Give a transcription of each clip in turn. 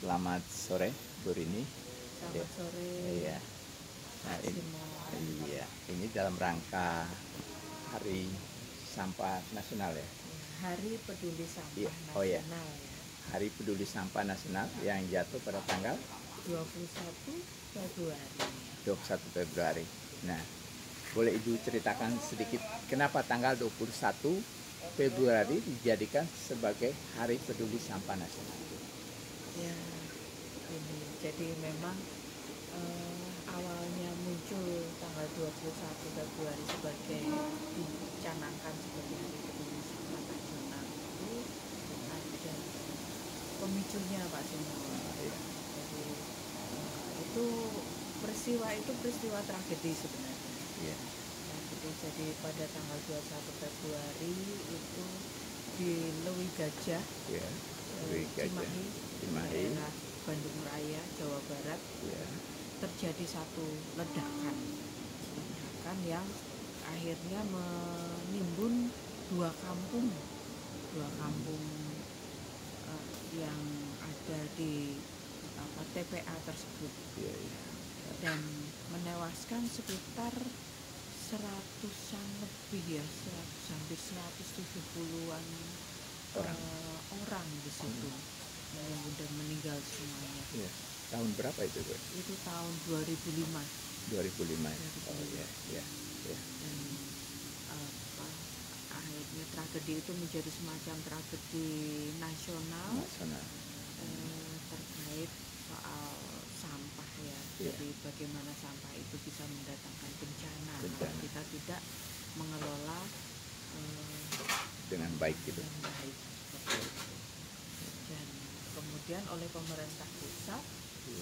Selamat sore, Bu Rini. Selamat sore. Iya. Nah, ini, Simon. iya, ini dalam rangka Hari Sampah Nasional ya. Hari Peduli Sampah Iya. Oh ya, Nasional ya. Hari Peduli Sampah Nasional yang jatuh pada tanggal 21 Februari. 21 Februari. Nah, boleh Ibu ceritakan sedikit kenapa tanggal 21 Februari dijadikan sebagai Hari Peduli Sampah Nasional? Ya, ini jadi memang awalnya muncul tanggal 21 Februari sebagai dicanangkan sebagai Hari Peduli Sampah Nasional itu ada pemicunya Pak Simon. Iya. Jadi itu peristiwa tragedi sebenarnya. Iya. Jadi pada tanggal 21 Februari itu di Lewi Gajah, Iya. Lewi Gajah, Cimahi, daerah Bandung Raya, Jawa Barat, iya, terjadi satu ledakan yang akhirnya menimbun dua kampung yang ada di TPA tersebut. iya, iya. Dan menewaskan sekitar 100-an lebih ya, hampir 170-an orang di situ yang udah meninggal semuanya. Iya. Tahun berapa itu, Bu? Itu tahun 2005. 2005. Oh iya, iya, iya. Dan akhirnya tragedi itu menjadi semacam tragedi nasional. Terkait soal sampah ya. Iya. Jadi bagaimana sampah itu bisa mendatangkan bencana kalau kita tidak mengelola dengan baik gitu. dengan baik. Dan kemudian oleh pemerintah pusat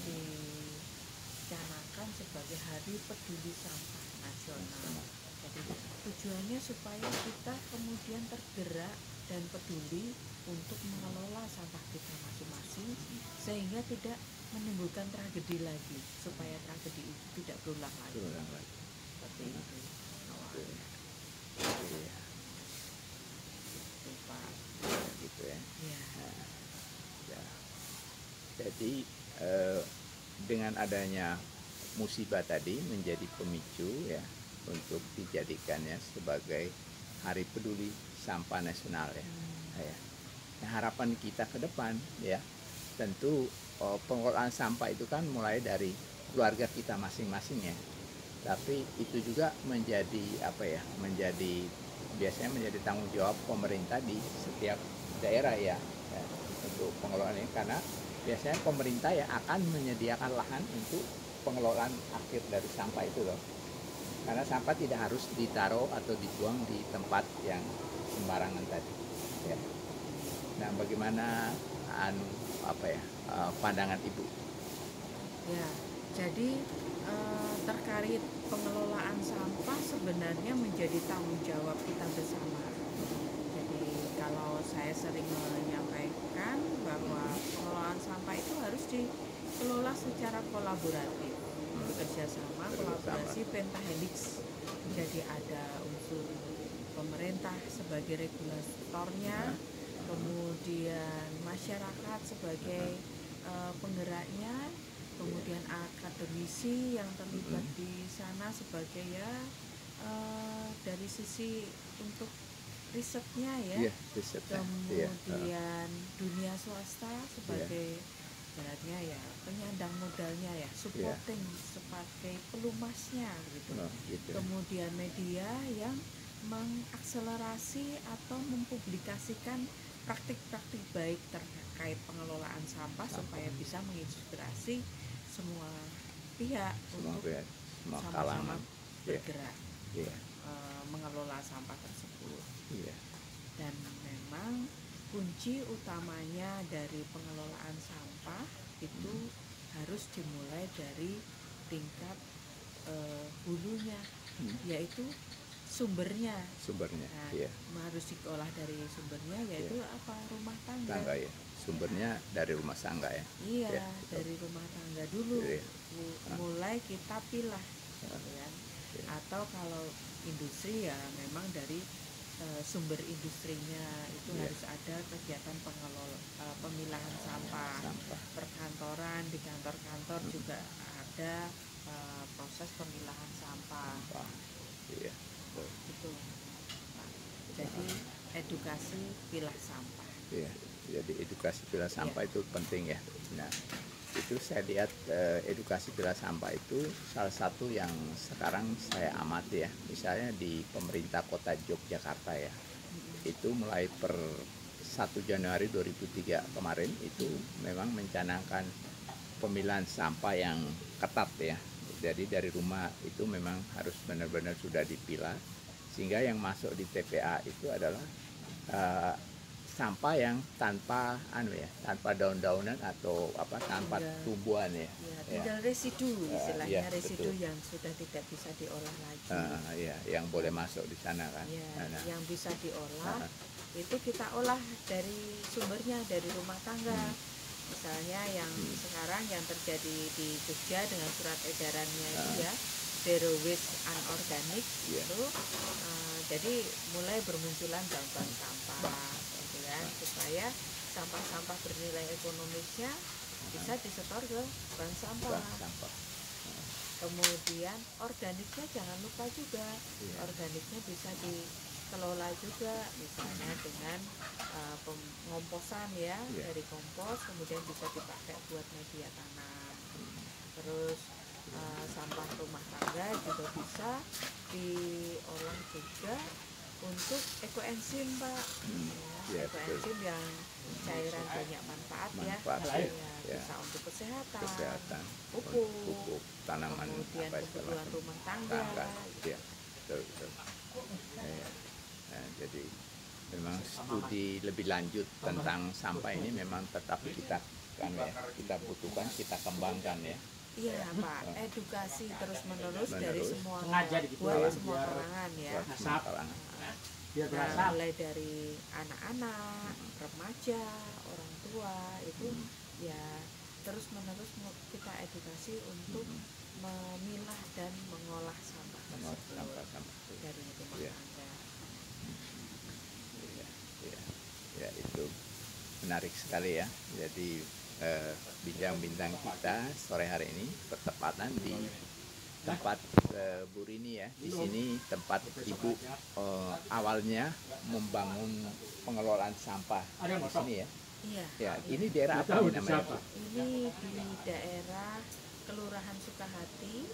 dicanangkan sebagai Hari Peduli Sampah Nasional. Jadi tujuannya supaya kita kemudian tergerak dan peduli untuk mengelola sampah kita masing-masing sehingga tidak menimbulkan tragedi lagi, supaya tragedi itu tidak berulang lagi. Seperti itu awalnya. Iya. Itu Pak. Gitu ya. Ya. Nah, ya. Jadi dengan adanya musibah tadi menjadi pemicu ya untuk dijadikannya sebagai Hari Peduli Sampah Nasional ya. Ya. Nah, harapan kita ke depan ya tentu pengelolaan sampah itu kan mulai dari keluarga kita masing-masing ya. Tapi itu juga menjadi biasanya menjadi tanggung jawab pemerintah di setiap daerah ya untuk pengelolaan ini, karena biasanya pemerintah ya akan menyediakan lahan untuk pengelolaan akhir dari sampah itu loh. Karena sampah tidak harus ditaruh atau dibuang di tempat yang sembarangan tadi ya. Nah, bagaimana pandangan Ibu? Ya, jadi terkait pengelolaan sampah sebenarnya menjadi tanggung jawab kita bersama. Jadi kalau saya sering menyampaikan bahwa pengelolaan sampah itu harus dikelola secara kolaboratif, bekerja sama, kolaborasi pentahelix. Jadi ada unsur pemerintah sebagai regulatornya, kemudian masyarakat sebagai penggeraknya, kemudian akademisi yang terlibat di sana sebagai dari sisi untuk risetnya ya, kemudian dunia swasta sebagai ibaratnya ya penyandang modalnya ya, supporting sebagai pelumasnya gitu. Kemudian media yang mengakselerasi atau mempublikasikan praktik-praktik baik terkait pengelolaan sampah supaya bisa menginspirasi semua pihak untuk sama-sama bergerak mengelola sampah tersebut. Dan memang kunci utamanya dari pengelolaan sampah itu harus dimulai dari tingkat hulunya, yaitu sumbernya. Nah, harus diolah dari sumbernya, yaitu rumah tangga. Sumbernya dari rumah tangga ya. Iya, dari rumah tangga dulu. Mulai kita pilah ya. Atau kalau industri ya memang dari sumber industrinya itu harus ada kegiatan pemilahan sampah. restoran, di kantor-kantor juga ada proses pemilahan sampah. Iya. Itu, Pak. Jadi edukasi pilah sampah. Iya. Jadi edukasi pilah sampah itu penting ya. Nah, itu saya lihat edukasi pilah sampah itu salah satu yang sekarang saya amati ya. Misalnya di pemerintah kota Yogyakarta ya. Itu mulai per 1 Januari 2003 kemarin itu memang mencanangkan pemilahan sampah yang ketat ya. Jadi dari rumah itu memang harus benar-benar sudah dipilah, sehingga yang masuk di TPA itu adalah sampah yang tanpa tanpa daun-daunan atau tanpa tumbuhan ya. Tinggal residu istilahnya, residu betul. yang sudah tidak bisa diolah lagi. Yang boleh masuk di sana kan. Yang bisa diolah itu kita olah dari sumbernya, dari rumah tangga. Misalnya yang sekarang yang terjadi di Jogja dengan surat edarannya itu ya, zero waste unorganic itu, jadi mulai bermunculan bank-bank sampah, gitu kan, supaya sampah-sampah bernilai ekonomisnya bisa disetor ke bank sampah. Kemudian organiknya jangan lupa juga, organiknya bisa dikelola juga, misalnya dengan pengomposan ya, dari kompos kemudian bisa dipakai buat media tanam. Terus sampah rumah tangga juga bisa diolah juga untuk ekoenzim, Pak. Ekoenzim yang cairan banyak manfaat ya. Bisa untuk kesehatan, pupuk, tanaman, kemudian kebutuhan rumah tangga. Ya, betul. Jadi memang studi lebih lanjut tentang sampah ini memang tetap kita butuhkan, kita kembangkan ya. Iya Pak, edukasi terus menerus dari semua semua kalangan ya. Nah, mulai dari anak-anak, remaja, orang tua itu ya terus menerus kita edukasi untuk memilah dan mengolah sampah tersebut dari rumah tangga. Ya, itu menarik sekali ya. Jadi bincang-bincang kita sore hari ini bertepatan di tempat Bu Rini ya. Di sini tempat Ibu awalnya membangun pengelolaan sampah di sini ya. Iya. Ya, ini daerah apa ini namanya, Bu? Ini di daerah Kelurahan Sukahati,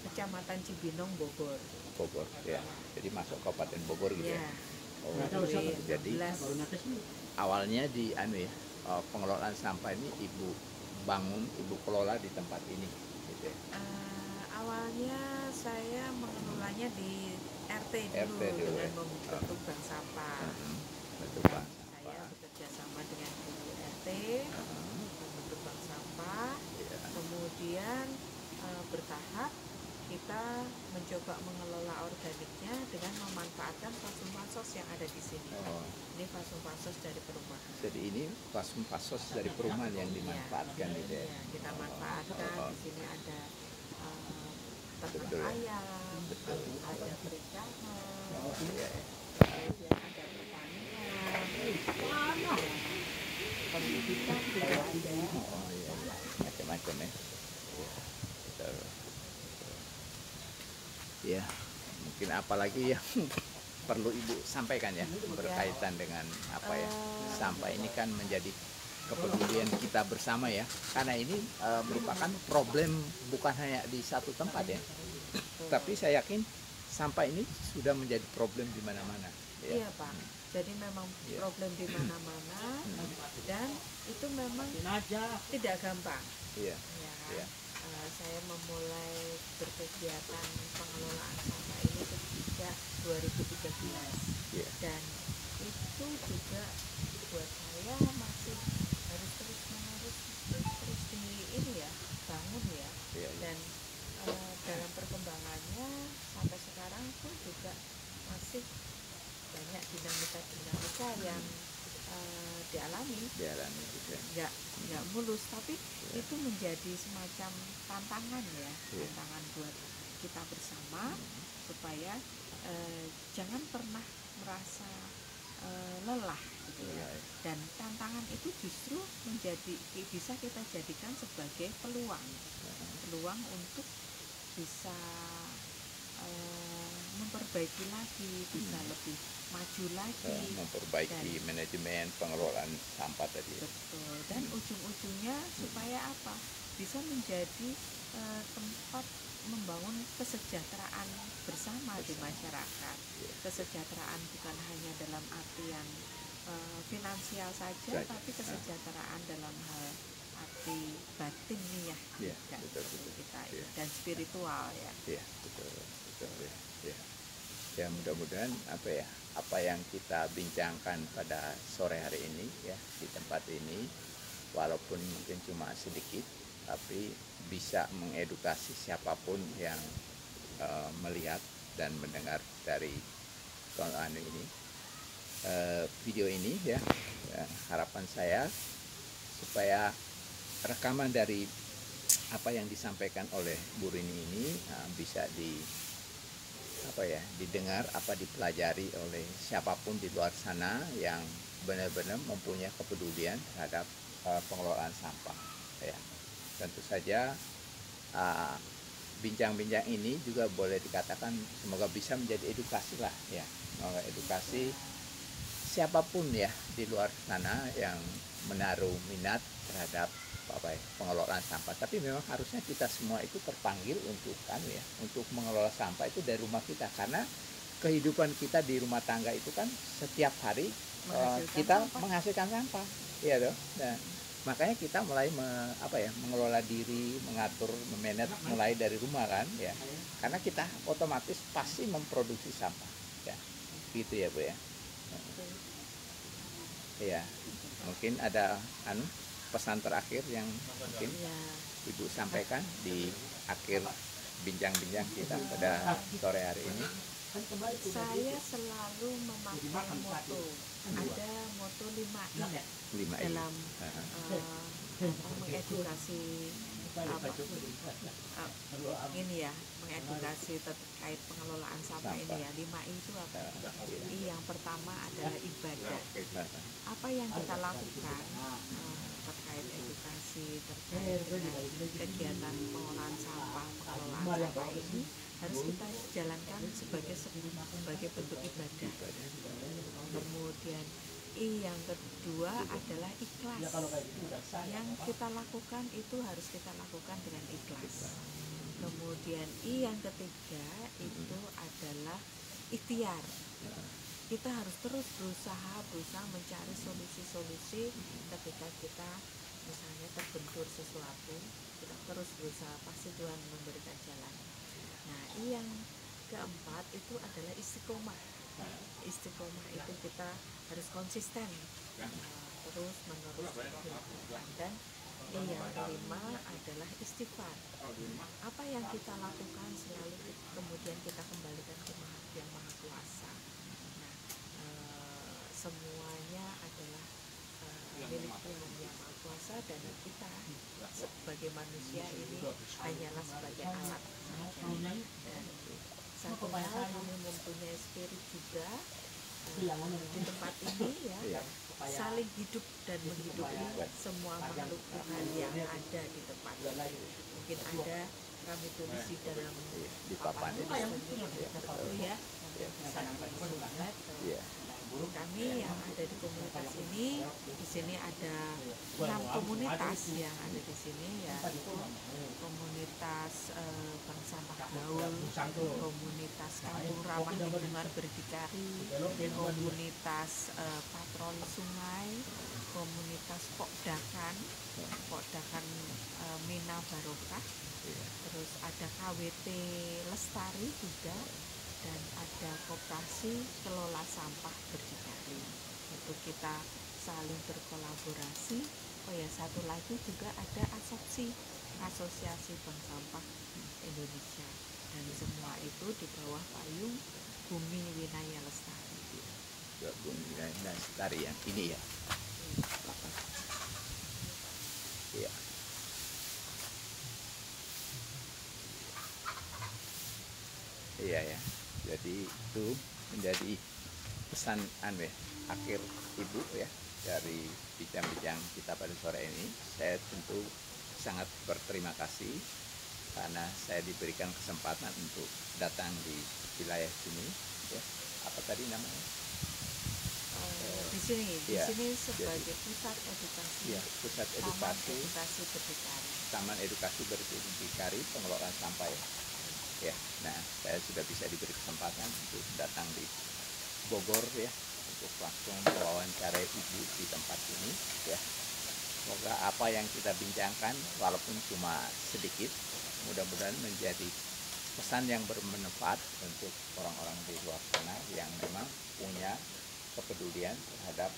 Kecamatan Cibinong, Bogor. Bogor, ya. Jadi masuk Kabupaten Bogor gitu ya. Jadi awalnya di pengelolaan sampah ini Ibu kelola di tempat ini gitu ya. Awalnya saya mengelolanya di RT dulu dengan membentuk bank sampah. Saya bekerja sama dengan Ibu RT membentuk bank sampah. Kemudian bertahap kita mencoba mengelola organiknya dengan memanfaatkan fasum-fasos yang ada di sini. Ini fasum-fasos dari perumahan. Jadi ini fasum-fasos dari perumahan yang dimanfaatkan gitu ya. Kita manfaatkan. Di sini ada ternak ayam, ada perikanan, kemudian ada pertanian, pendidikan juga ada. Macam-macam ya. Ya, mungkin apalagi yang perlu Ibu sampaikan ya berkaitan dengan sampah ini kan menjadi kepedulian kita bersama ya, karena ini merupakan problem bukan hanya di satu tempat ya, tapi saya yakin sampah ini sudah menjadi problem di mana-mana ya. Iya Pak, jadi memang problem di mana-mana dan itu memang tidak gampang. Saya memulai berkegiatan pengelolaan sampah ini sejak 2013 dan itu juga buat saya masih harus terus bangun ya. Dan dalam perkembangannya sampai sekarang pun juga masih banyak dinamika yang dialami nggak mulus, tapi itu menjadi semacam tantangan ya, tantangan buat kita bersama supaya jangan pernah merasa lelah gitu ya. Dan tantangan itu justru bisa kita jadikan sebagai peluang untuk bisa memperbaiki lagi, bisa lebih maju lagi, memperbaiki manajemen pengelolaan sampah tadi. Betul. Dan ujung-ujungnya supaya apa? Bisa menjadi tempat membangun kesejahteraan bersama di masyarakat. Kesejahteraan bukan hanya dalam artian finansial saja, tapi kesejahteraan dalam hal arti batin nih ya, betul. Kita dan spiritual ya. Iya, betul ya. Ya, mudah-mudahan apa yang kita bincangkan pada sore hari ini ya di tempat ini, walaupun mungkin cuma sedikit, tapi bisa mengedukasi siapapun yang melihat dan mendengar dari video ini ya. Harapan saya supaya rekaman dari apa yang disampaikan oleh Bu Rini ini bisa didengar, dipelajari oleh siapapun di luar sana yang benar-benar mempunyai kepedulian terhadap pengelolaan sampah ya. Tentu saja bincang-bincang ini juga boleh dikatakan semoga bisa menjadi edukasi lah ya, semoga edukasi siapapun ya di luar sana yang menaruh minat terhadap pengelolaan sampah. Tapi memang harusnya kita semua itu terpanggil untuk mengelola sampah itu dari rumah kita, karena kehidupan kita di rumah tangga itu kan setiap hari kita menghasilkan sampah ya toh. Nah, makanya kita mulai mengelola diri, mengatur, memanage mulai dari rumah kan ya, karena kita otomatis pasti memproduksi sampah ya, gitu ya Bu ya. Iya, mungkin ada pesan terakhir yang mungkin Ibu sampaikan di akhir bincang-bincang kita pada sore hari ini. Saya selalu memakai moto, ada moto 5I dalam mengedukasi mengedukasi terkait pengelolaan sampah ini ya. 5I itu apa? I yang pertama adalah ibadah. Apa yang kita lakukan terkait edukasi, terkait dengan kegiatan pengelolaan sampah, pengelolaan sampah ini harus kita jalankan sebagai bentuk ibadah. Kemudian I yang kedua adalah ikhlas. Yang kita lakukan itu harus kita lakukan dengan ikhlas. Kemudian I yang ketiga itu adalah ikhtiar. Kita harus terus berusaha mencari solusi-solusi ketika kita misalnya terbentur sesuatu, kita terus berusaha, pasti Tuhan memberikan jalan. Nah, yang keempat itu adalah istiqomah. Istiqomah itu kita harus konsisten terus menerus melakukan. Dan yang kelima adalah istighfar. Apa yang kita lakukan selalu kemudian kita kembalikan ke Yang Maha Kuasa. Nah, semuanya adalah milik Tuhan Yang Maha Kuasa, dan kita sebagai manusia ini hanyalah sebagai alat. Dan satu hal, kami mempunyai spirit juga di tempat ini ya, saling hidup dan menghidupi semua makhluk Tuhan yang ada di tempat ini. Mungkin ada kami tulis di dalam di papan ini ya, bisa dilihat. Kami yang ada di komunitas ini, di sini ada 6 komunitas yang ada di sini ya, komunitas Bank Sampah Gaul, komunitas Kampung Ramah Lingkungan Berdikari, komunitas Patroli Sungai, komunitas Pokdakan Mina Barokah, terus ada KWT Lestari juga, dan ada koperasi kelola sampah berdikari. Untuk kita saling berkolaborasi. Oh ya, satu lagi juga ada asosiasi Bank Sampah Indonesia, dan semua itu di bawah payung Bumi Winaya Lestari. Bumi Winaya Lestari yang ini ya. Iya. Iya ya. Jadi itu menjadi pesan akhir Ibu ya dari bincang-bincang kita pada sore ini. Saya tentu sangat berterima kasih karena saya diberikan kesempatan untuk datang di wilayah sini. Ya. Apa tadi namanya? Di ya, sini sebagai pusat edukasi, ya, pusat edukasi, berdikari. Taman Edukasi Berdikari Pengelolaan Sampah. Ya, nah saya sudah bisa diberi kesempatan untuk datang di Bogor ya, untuk langsung mewawancarai ibu di tempat ini ya. Semoga apa yang kita bincangkan walaupun cuma sedikit, mudah-mudahan menjadi pesan yang bermanfaat untuk orang-orang di luar sana yang memang punya kepedulian terhadap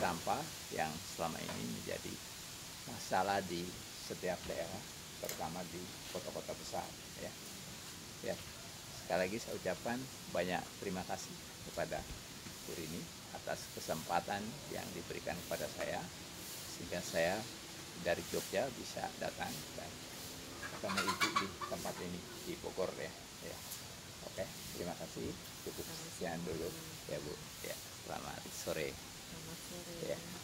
sampah yang selama ini menjadi masalah di setiap daerah, terutama di kota-kota besar ya. Ya, sekali lagi saya ucapkan banyak terima kasih kepada Bu Rini atas kesempatan yang diberikan kepada saya sehingga saya dari Jogja bisa datang dan ketemu ibu di tempat ini di Bogor ya. Ya. Oke, terima kasih. Cukup sekian dulu ya Bu. Ya, selamat sore. Selamat sore. Ya.